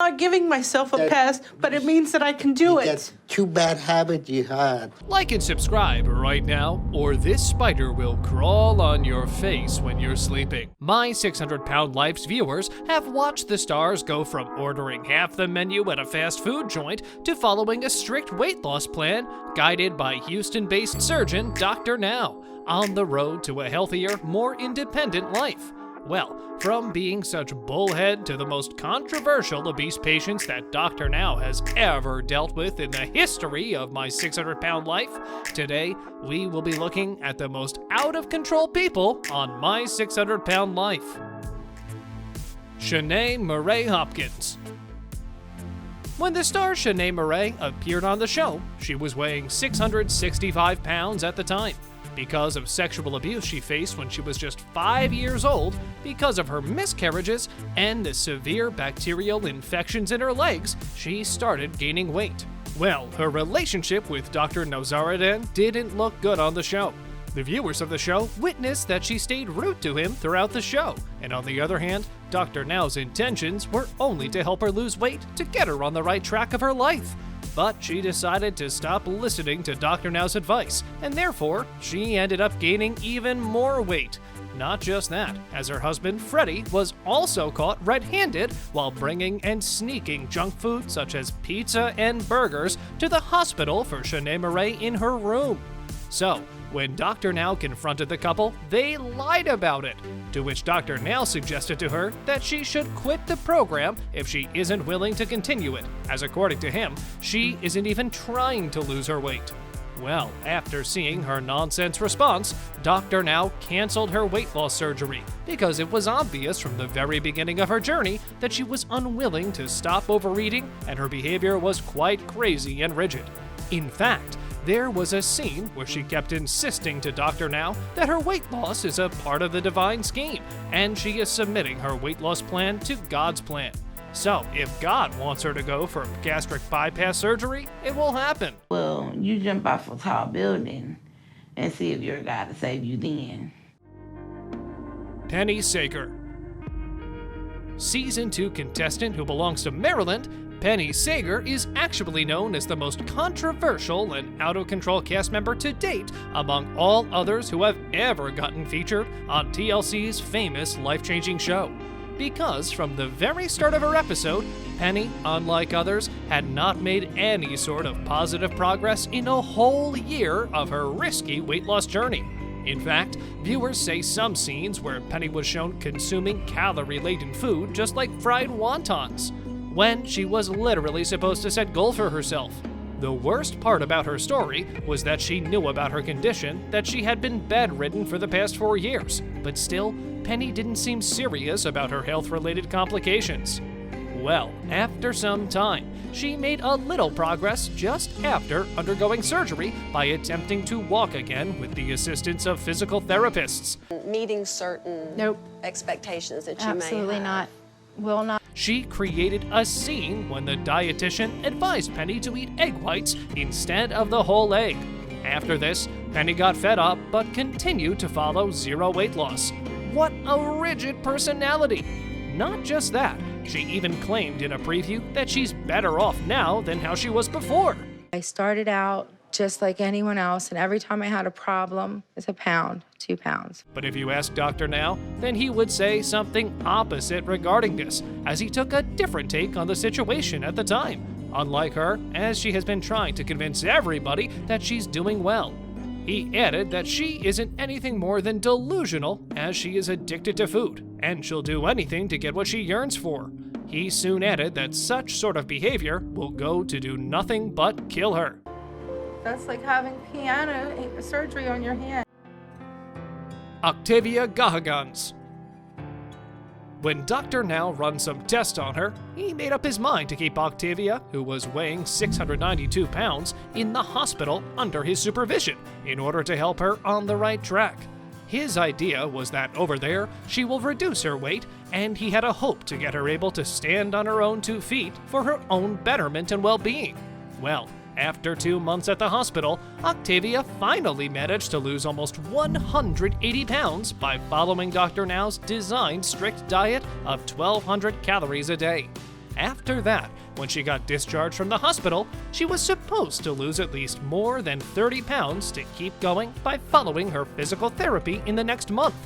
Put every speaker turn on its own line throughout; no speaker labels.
not giving myself a pass, but it means that I can do it.
That's too bad habit you had.
Like and subscribe right now, or this spider will crawl on your face when you're sleeping. My 600-Pound Life's viewers have watched the stars go from ordering half the menu at a fast food joint to following a strict weight loss plan guided by Houston-based surgeon Dr. Now on the road to a healthier, more independent life. Well, from being such bullhead to the most controversial obese patients that Dr. Now has ever dealt with in the history of My 600-Pound Life, today we will be looking at the most out-of-control people on My 600-Pound Life. Shanae Murray Hopkins. When the star Shanae Murray appeared on the show, she was weighing 665 pounds at the time. Because of sexual abuse she faced when she was just 5 years old, because of her miscarriages, and the severe bacterial infections in her legs, she started gaining weight. Well, her relationship with Dr. Nazaruddin didn't look good on the show. The viewers of the show witnessed that she stayed rude to him throughout the show, and on the other hand, Dr. Now's intentions were only to help her lose weight to get her on the right track of her life. But she decided to stop listening to Dr. Now's advice, and therefore, she ended up gaining even more weight. Not just that, as her husband, Freddie, was also caught red-handed while bringing and sneaking junk food such as pizza and burgers to the hospital for Shanae Murray in her room. So, when Dr. Now confronted the couple, they lied about it, to which Dr. Now suggested to her that she should quit the program if she isn't willing to continue it, as according to him, she isn't even trying to lose her weight. Well, after seeing her nonsense response, Dr. Now canceled her weight loss surgery because it was obvious from the very beginning of her journey that she was unwilling to stop overeating and her behavior was quite crazy and rigid. In fact, there was a scene where she kept insisting to Dr. Now that her weight loss is a part of the divine scheme, and she is submitting her weight loss plan to God's plan. So, if God wants her to go for gastric bypass surgery, it will happen.
Well, you jump off a tall building and see if you're God to save you then.
Penny Sager. Season 2 contestant who belongs to Maryland, Penny Sager is actually known as the most controversial and out-of-control cast member to date among all others who have ever gotten featured on TLC's famous life-changing show. Because from the very start of her episode, Penny, unlike others, had not made any sort of positive progress in a whole year of her risky weight loss journey. In fact, viewers say some scenes where Penny was shown consuming calorie-laden food just like fried wontons, when she was literally supposed to set goals for herself. The worst part about her story was that she knew about her condition, that she had been bedridden for the past 4 years, but still, Penny didn't seem serious about her health-related complications. Well, after some time, she made a little progress just after undergoing surgery by attempting to walk again with the assistance of physical therapists.
Meeting certain expectations that you may have.
Absolutely not. Will not.
She created a scene when the dietitian advised Penny to eat egg whites instead of the whole egg. After this, Penny got fed up but continued to follow zero weight loss. What a rigid personality! Not just that, she even claimed in a preview that she's better off now than how she was before.
I started out just like anyone else, and every time I had a problem, it's a pound, 2 pounds.
But if you ask Dr. Now, then he would say something opposite regarding this, as he took a different take on the situation at the time. Unlike her, as she has been trying to convince everybody that she's doing well. He added that she isn't anything more than delusional, as she is addicted to food, and she'll do anything to get what she yearns for. He soon added that such sort of behavior will go to do nothing but kill her.
That's like having piano surgery on your hand.
Octavia Gahagans. When Dr. Now ran some tests on her, he made up his mind to keep Octavia, who was weighing 692 pounds, in the hospital under his supervision in order to help her on the right track. His idea was that over there, she will reduce her weight, and he had a hope to get her able to stand on her own 2 feet for her own betterment and well-being. Well, after 2 months at the hospital, Octavia finally managed to lose almost 180 pounds by following Dr. Now's designed strict diet of 1,200 calories a day. After that, when she got discharged from the hospital, she was supposed to lose at least more than 30 pounds to keep going by following her physical therapy in the next month.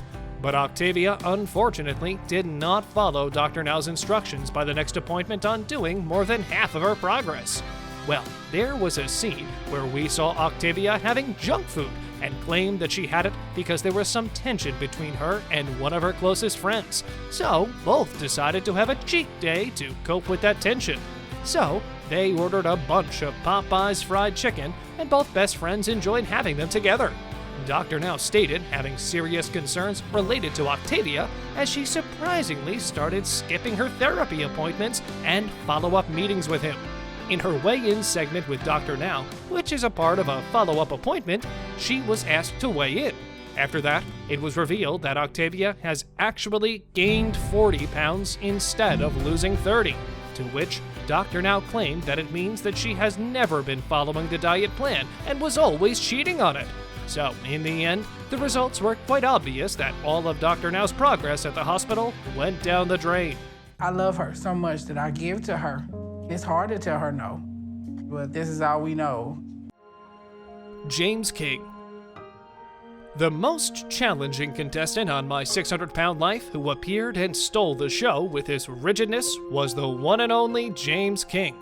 But Octavia, unfortunately, did not follow Dr. Now's instructions by the next appointment on doing more than half of her progress. Well, there was a scene where we saw Octavia having junk food and claimed that she had it because there was some tension between her and one of her closest friends. So, both decided to have a cheat day to cope with that tension. So, they ordered a bunch of Popeye's fried chicken, and both best friends enjoyed having them together. Dr. Now stated having serious concerns related to Octavia as she surprisingly started skipping her therapy appointments and follow-up meetings with him. In her weigh-in segment with Dr. Now, which is a part of a follow-up appointment, she was asked to weigh in. After that, it was revealed that Octavia has actually gained 40 pounds instead of losing 30, to which Dr. Now claimed that it means that she has never been following the diet plan and was always cheating on it. So, in the end, the results were quite obvious that all of Dr. Now's progress at the hospital went down the drain.
I love her so much that I give to her. It's hard to tell her no, but this is all we know.
James King. The most challenging contestant on My 600-Pound Life who appeared and stole the show with his rigidness was the one and only James King.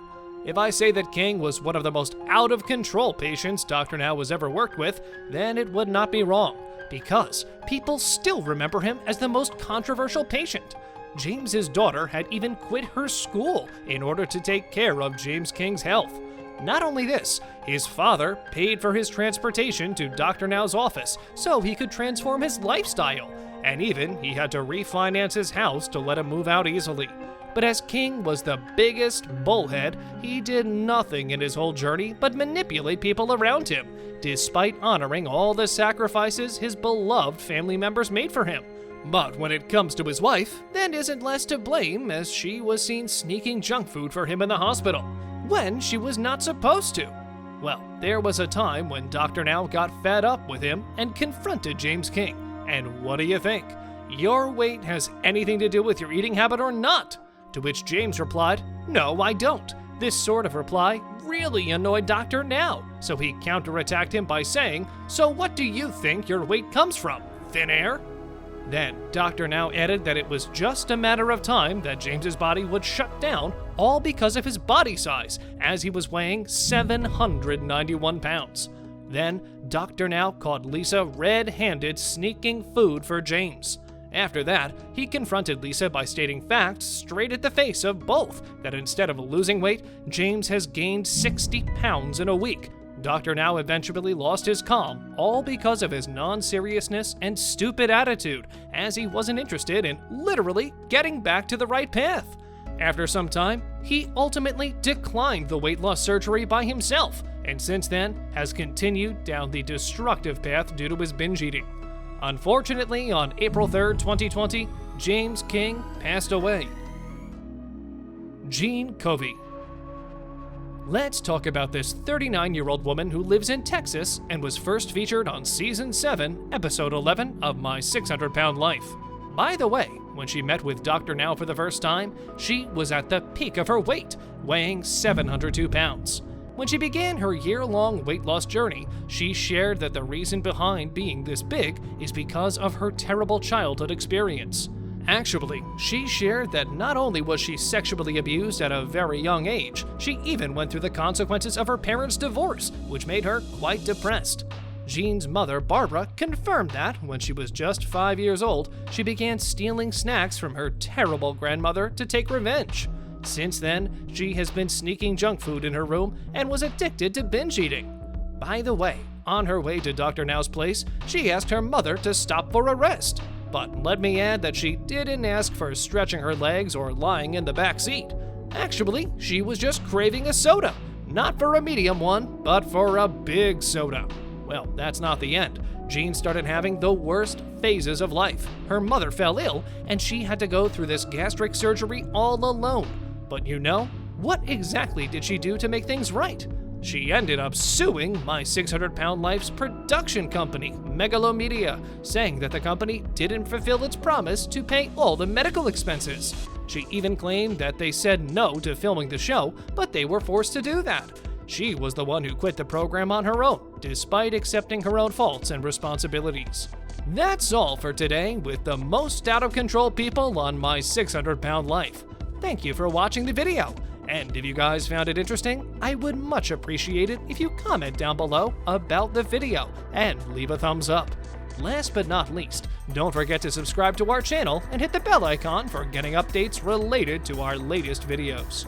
If I say that King was one of the most out-of-control patients Dr. Now has ever worked with, then it would not be wrong, because people still remember him as the most controversial patient. James's daughter had even quit her school in order to take care of James King's health. Not only this, his father paid for his transportation to Dr. Now's office so he could transform his lifestyle, and even he had to refinance his house to let him move out easily. But as King was the biggest bullhead, he did nothing in his whole journey but manipulate people around him, despite honoring all the sacrifices his beloved family members made for him. But when it comes to his wife, then isn't less to blame, as she was seen sneaking junk food for him in the hospital, when she was not supposed to. Well, there was a time when Dr. Now got fed up with him and confronted James King. And what do you think? Your weight has anything to do with your eating habit or not? To which James replied, "No, I don't." This sort of reply really annoyed Dr. Now, so he counterattacked him by saying, "So what do you think your weight comes from? Thin air?" Then Dr. Now added that it was just a matter of time that James's body would shut down, all because of his body size, as he was weighing 791 pounds. Then Dr. Now caught Lisa red-handed sneaking food for James. After that, he confronted Lisa by stating facts straight at the face of both, that instead of losing weight, James has gained 60 pounds in a week. Dr. Now eventually lost his calm, all because of his non-seriousness and stupid attitude, as he wasn't interested in literally getting back to the right path. After some time, he ultimately declined the weight loss surgery by himself, and since then has continued down the destructive path due to his binge eating. Unfortunately, on April 3rd, 2020, James King passed away. Jean Covey. Let's talk about this 39-year-old woman who lives in Texas and was first featured on Season 7, Episode 11 of My 600-Pound Life. By the way, when she met with Dr. Now for the first time, she was at the peak of her weight, weighing 702 pounds. When she began her year-long weight loss journey, she shared that the reason behind being this big is because of her terrible childhood experience. Actually, she shared that not only was she sexually abused at a very young age, she even went through the consequences of her parents' divorce, which made her quite depressed. Jean's mother, Barbara, confirmed that when she was just 5 years old, she began stealing snacks from her terrible grandmother to take revenge. Since then, she has been sneaking junk food in her room and was addicted to binge eating. By the way, on her way to Dr. Now's place, she asked her mother to stop for a rest. But let me add that she didn't ask for stretching her legs or lying in the back seat. Actually, she was just craving a soda. Not for a medium one, but for a big soda. Well, that's not the end. Jean started having the worst phases of life. Her mother fell ill, and she had to go through this gastric surgery all alone. But you know, what exactly did she do to make things right? She ended up suing My 600 Pound Life's production company, Megalomedia, saying that the company didn't fulfill its promise to pay all the medical expenses. She even claimed that they said no to filming the show, but they were forced to do that. She was the one who quit the program on her own, despite accepting her own faults and responsibilities. That's all for today with the most out of control people on My 600 Pound Life. Thank you for watching the video. And if you guys found it interesting, I would much appreciate it if you comment down below about the video and leave a thumbs up. Last but not least, don't forget to subscribe to our channel and hit the bell icon for getting updates related to our latest videos.